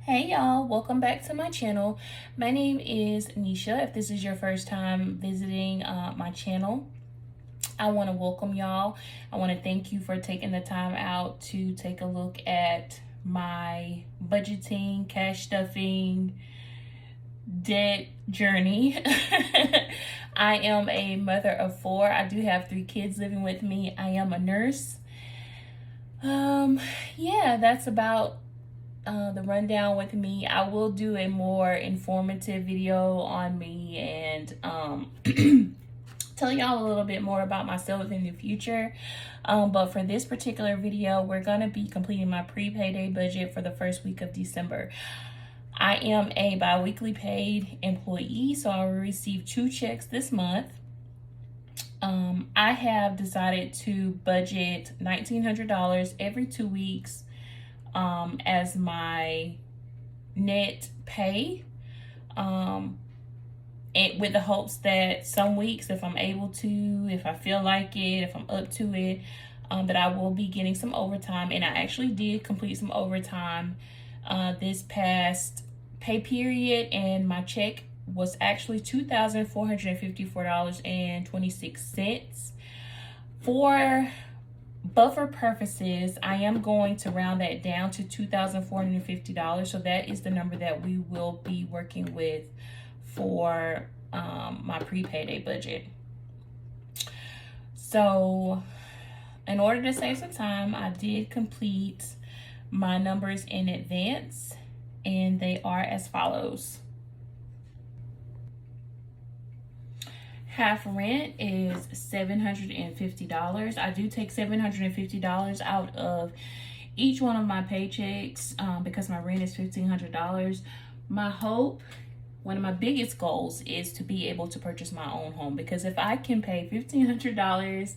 Hey y'all, welcome back to my channel. My name is Nisha. If this is your first time visiting my channel, I want to welcome y'all. I want to thank you for taking the time out to take a look at my budgeting, cash stuffing, debt journey. I am a mother of four. I do have 3 kids living with me. I am a nurse. Yeah, that's about the rundown with me. I will do a more informative video on me and tell y'all a little bit more about myself in the future. But for this particular video, we're gonna be completing my pre-payday budget for the first week of December. I am a bi-weekly paid employee, so I will receive 2 checks this month. I have decided to budget $1,900 every 2 weeks as my net pay, and with the hopes that some weeks, if I'm able to, if I feel like it, if I'm up to it, that I will be getting some overtime. And I actually did complete some overtime this past pay period, and my check was actually $2,454.26. For buffer purposes, I am going to round that down to $2,450. So that is the number that we will be working with for my pre-payday budget. So in order to save some time, I did complete my numbers in advance, and they are as follows. Half rent is $750. I do take $750 out of each one of my paychecks because my rent is $1,500. My hope, one of my biggest goals, is to be able to purchase my own home, because if I can pay $1,500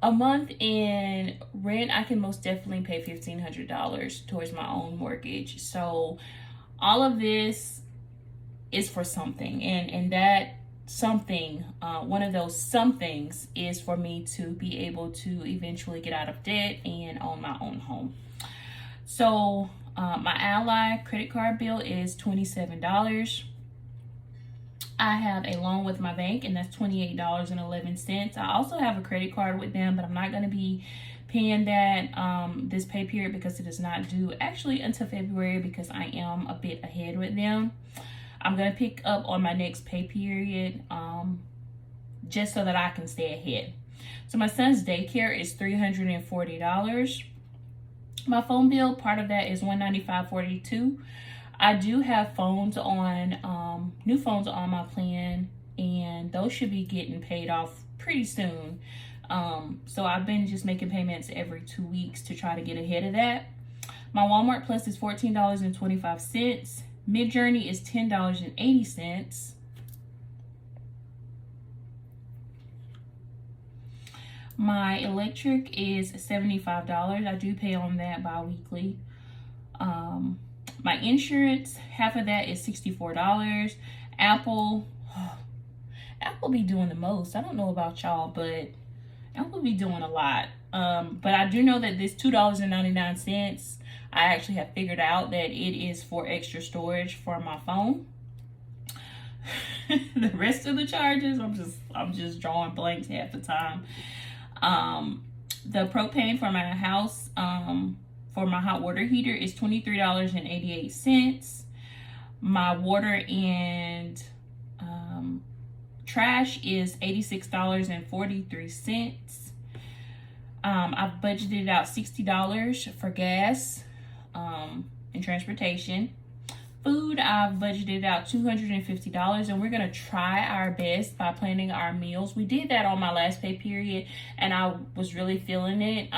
a month in rent, I can most definitely pay $1,500 towards my own mortgage. So all of this is for something, and that something, one of those somethings, is for me to be able to eventually get out of debt and own my own home. So my Ally credit card bill is $27. I have a loan with my bank, and that's $28.11. I also have a credit card with them, but I'm not going to be paying that this pay period because it is not due actually until February, because I am a bit ahead with them. I'm going to pick up on my next pay period just so that I can stay ahead. So my son's daycare is $340. My phone bill, part of that is $195.42. I do have phones on, new phones on my plan, and those should be getting paid off pretty soon. So I've been just making payments every 2 weeks to try to get ahead of that. My Walmart Plus is $14.25. Midjourney is $10.80. My electric is $75. I do pay on that bi-weekly. My insurance, half of that is $64. Apple be doing the most. I don't know about y'all, but Apple be doing a lot. But I do know that this $2.99, I actually have figured out that it is for extra storage for my phone. The rest of the charges, I'm just drawing blanks half the time. The propane for my house, for my hot water heater, is $23.88. My water and trash is $86.43. I've budgeted out $60 for gas and transportation. Food, I've budgeted out $250, and we're going to try our best by planning our meals. We did that on my last pay period, and I was really feeling it.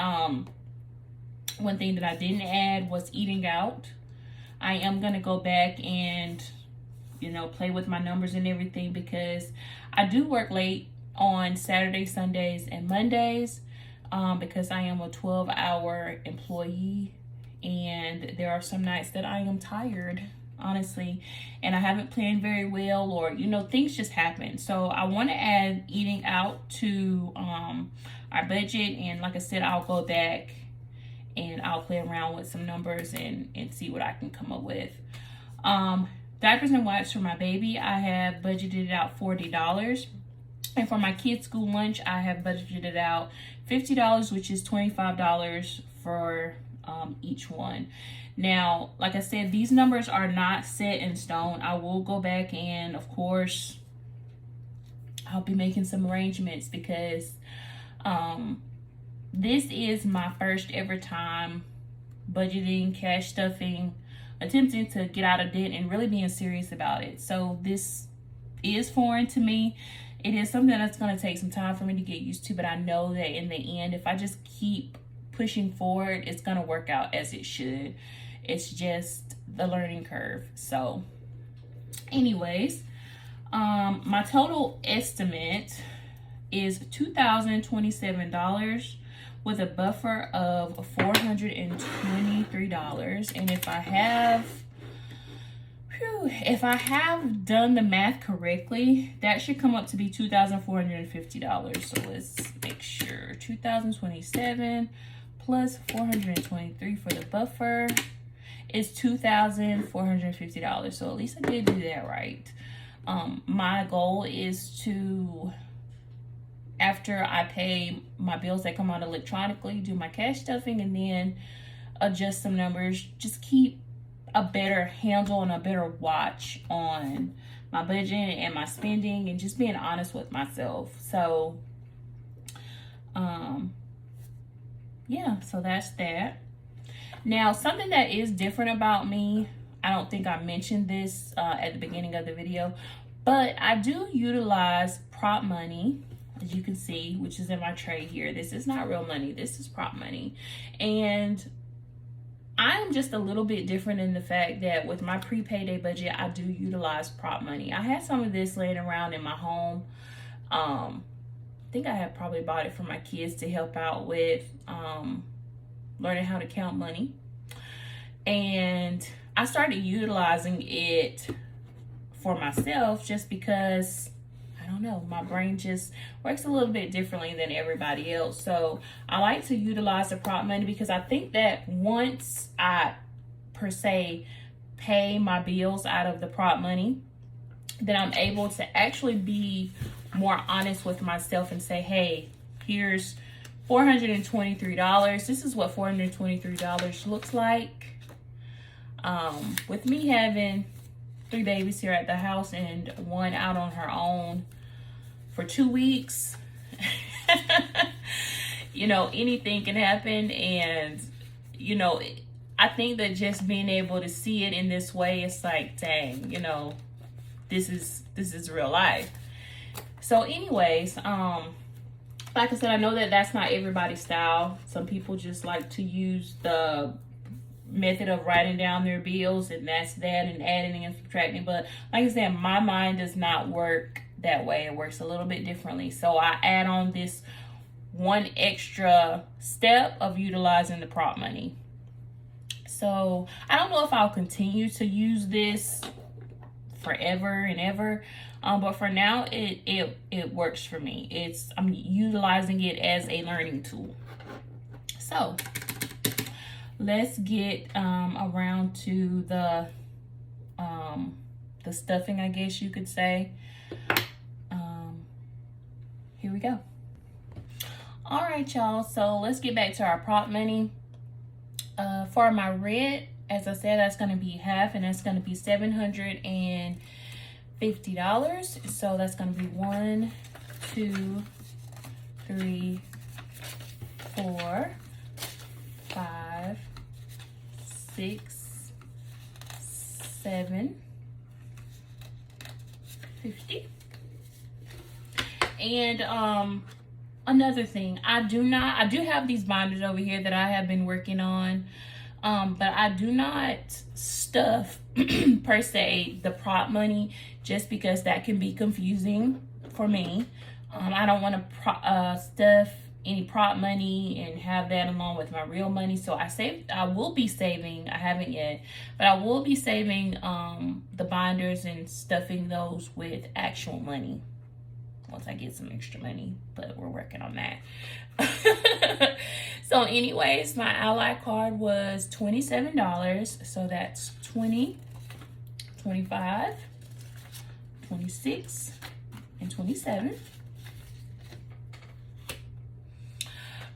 One thing that I didn't add was eating out. I am going to go back and, play with my numbers and everything, because I do work late on Saturdays, Sundays, and Mondays, because I am a 12-hour employee, and there are some nights that I am tired, honestly, and I haven't planned very well, or things just happen. So I want to add eating out to our budget, and like I said, I'll go back and I'll play around with some numbers and see what I can come up with. Diapers and wipes for my baby, I have budgeted out $40. And for my kids' school lunch, I have budgeted out $50, which is $25 for each one. Now, like I said, these numbers are not set in stone. I will go back and, of course, I'll be making some arrangements because this is my first ever time budgeting, cash stuffing, attempting to get out of debt and really being serious about it. So this is foreign to me. It is something that's going to take some time for me to get used to, but I know that in the end, if I just keep pushing forward, it's going to work out as it should. It's just the learning curve. So anyways, my total estimate is $2,027 with a buffer of $423. And if I have done the math correctly, that should come up to be $2,450. So let's make sure. 2027 plus 423 for the buffer is $2,450. So at least I did do that right. My goal is to, after I pay my bills that come out electronically, do my cash stuffing and then adjust some numbers, just keep a better handle and a better watch on my budget and my spending and just being honest with myself. So yeah, so that's that. Now, something that is different about me, I don't think I mentioned this at the beginning of the video, but I do utilize prop money, as you can see, which is in my tray here. This is not real money, this is prop money. And I'm just a little bit different in the fact that with my pre-payday budget, I do utilize prop money. I had some of this laying around in my home. I think I had probably bought it for my kids to help out with learning how to count money. And I started utilizing it for myself just because, I don't know, my brain just works a little bit differently than everybody else. So I like to utilize the prop money because I think that once I, per se, pay my bills out of the prop money, then I'm able to actually be more honest with myself and say, hey, here's $423. This is what $423 looks like. With me having 3 babies here at the house and one out on her own for 2 weeks, you know, anything can happen. And, you know, I think that just being able to see it in this way, it's like, dang, you know, this is real life. So anyways, like I said, I know that that's not everybody's style. Some people just like to use the method of writing down their bills and that's that, and adding and subtracting. But like I said, my mind does not work that way. It works a little bit differently. So I add on this one extra step of utilizing the prop money. So I don't know if I'll continue to use this forever and ever. But for now, it works for me. I'm utilizing it as a learning tool. So let's get around to the stuffing, I guess you could say. Here we go. All right, y'all. So let's get back to our prop money. For my red, as I said, that's going to be half, and that's going to be $750. So that's going to be 1, 2, 3, 4, 5, 6, 7, 50. And another thing, I do have these binders over here that I have been working on, but I do not stuff per se the prop money, just because that can be confusing for me. I don't want to stuff any prop money and have that along with my real money. So I will be saving, I haven't yet, but I will be saving the binders and stuffing those with actual money once I get some extra money, but we're working on that. So anyways, my Ally card was $27. So that's 20, 25, 26, and 27.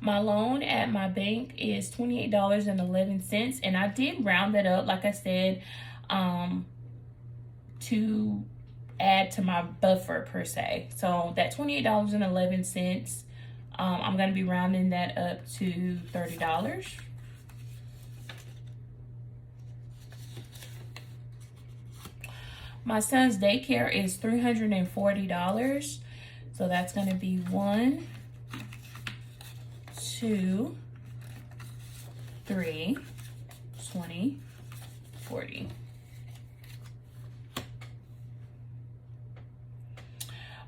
My loan at my bank is $28.11, and I did round it up, like I said, to add to my buffer per se. So that $28.11, I'm going to be rounding that up to $30. My son's daycare is $340. So that's going to be 1, 2, 3, 20, 40.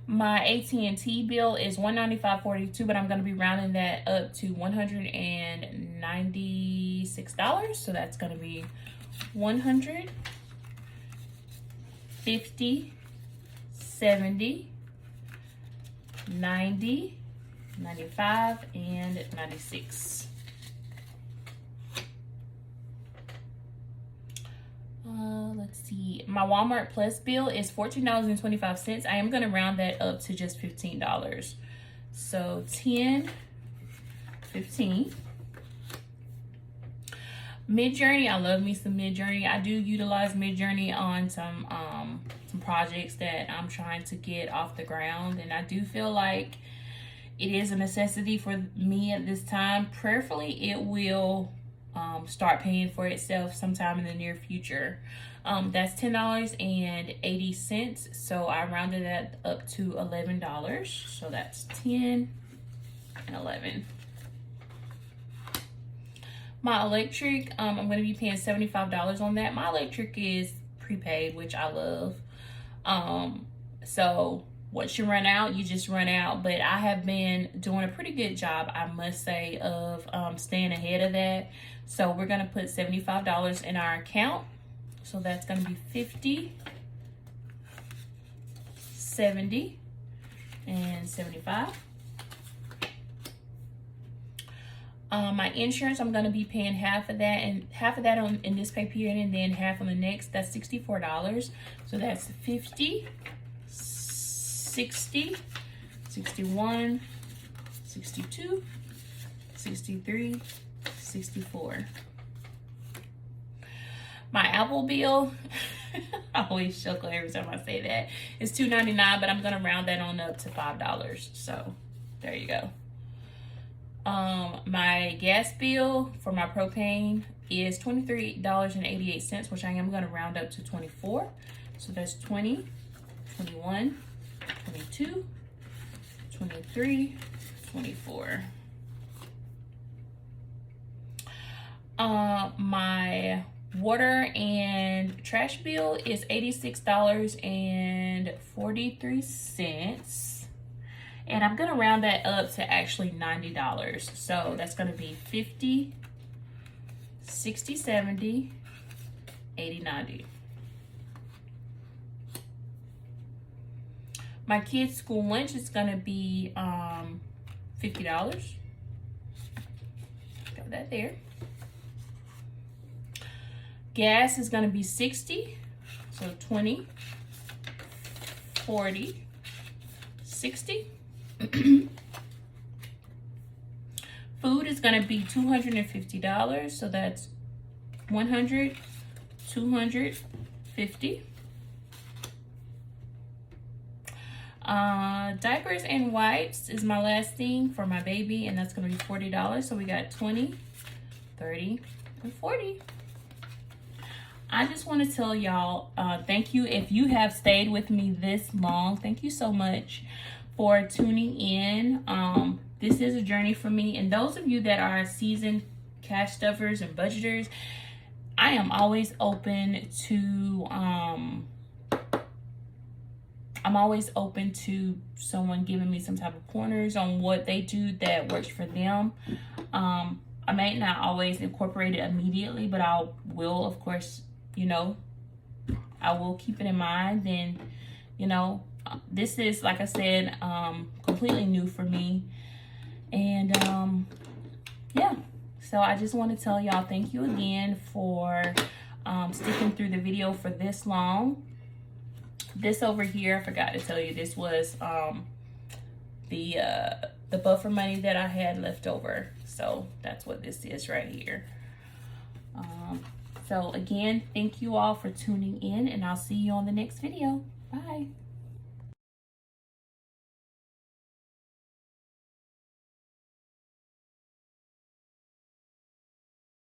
My AT&T bill is $195.42, but I'm going to be rounding that up to $196. So that's going to be 100, 50, 70, 90, 95, and 96. Let's see. My Walmart Plus bill is $14.25. I am going to round that up to just $15. So 10, 15. Midjourney, I love me some Midjourney. I do utilize Midjourney on some projects that I'm trying to get off the ground, and I do feel like it is a necessity for me at this time. Prayerfully, it will start paying for itself sometime in the near future. That's $10.80. So I rounded that up to $11. So that's 10 and 11. My electric, I'm going to be paying $75 on that. My electric is prepaid, which I love. So once you run out, you just run out. But I have been doing a pretty good job, I must say, of staying ahead of that. So we're going to put $75 in our account. So that's going to be 50, 70, and 75. My insurance, I'm going to be paying half of that, and half of that in this pay period, and then half on the next. That's $64. So that's 50, 60, 61, 62, 63, 64. My Apple bill, I always chuckle every time I say that, it's $2.99, but I'm going to round that on up to $5. So there you go. My gas bill for my propane is $23.88, which I am going to round up to 24. So that's 20, 21, 22, 23, 24. My water and trash bill is $86.43. And I'm going to round that up to actually $90. So that's going to be 50, 60, 70, 80, 90. My kids' school lunch is going to be $50. Got that there. Gas is going to be 60. So 20, 40, 60. Food is going to be $250. So that's 100, 250. Diapers and wipes is my last thing for my baby, and that's going to be $40. So we got 20, 30, and 40. I just want to tell y'all, thank you if you have stayed with me this long. Thank you so much for tuning in. This is a journey for me, and those of you that are seasoned cash stuffers and budgeters, I am always open to someone giving me some type of pointers on what they do that works for them. I may not always incorporate it immediately, but I will, of course, I will keep it in mind. And this is, like I said, completely new for me, and yeah, so I just want to tell y'all thank you again for sticking through the video for this long. This over here, I forgot to tell you, this was the buffer money that I had left over. So that's what this is right here. So again, thank you all for tuning in, and I'll see you on the next video. Bye.